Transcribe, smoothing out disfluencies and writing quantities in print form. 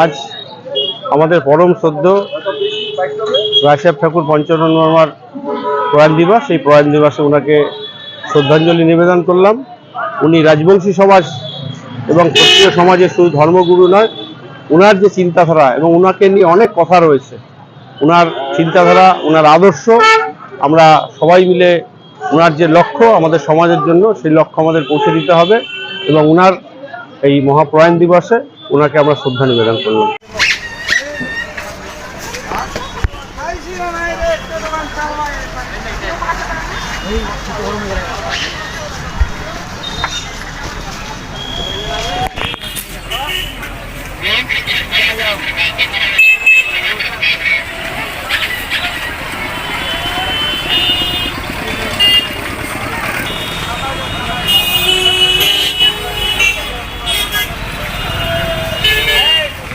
আজ আমাদের পরম শ্রদ্ধ রায়সাহেব ঠাকুর পঞ্চানন বর্মার প্রয়াণ দিবস। এই প্রয়াণ দিবসে ওনাকে শ্রদ্ধাঞ্জলি নিবেদন করলাম। উনি রাজবংশী সমাজ এবং ক্ষত্রিয় সমাজের শুধু ধর্মগুরু নয়, ওনার যে চিন্তাধারা এবং ওনাকে নিয়ে অনেক কথা রয়েছে, ওনার চিন্তাধারা, ওনার আদর্শ, আমরা সবাই মিলে ওনার যে লক্ষ্য আমাদের সমাজের জন্য, সেই লক্ষ্য আমাদের পৌঁছে দিতে হবে এবং ওনার এই মহাপ্রয়াণ দিবসে ওনাকে আমরা শ্রদ্ধা নিবেদন করলাম।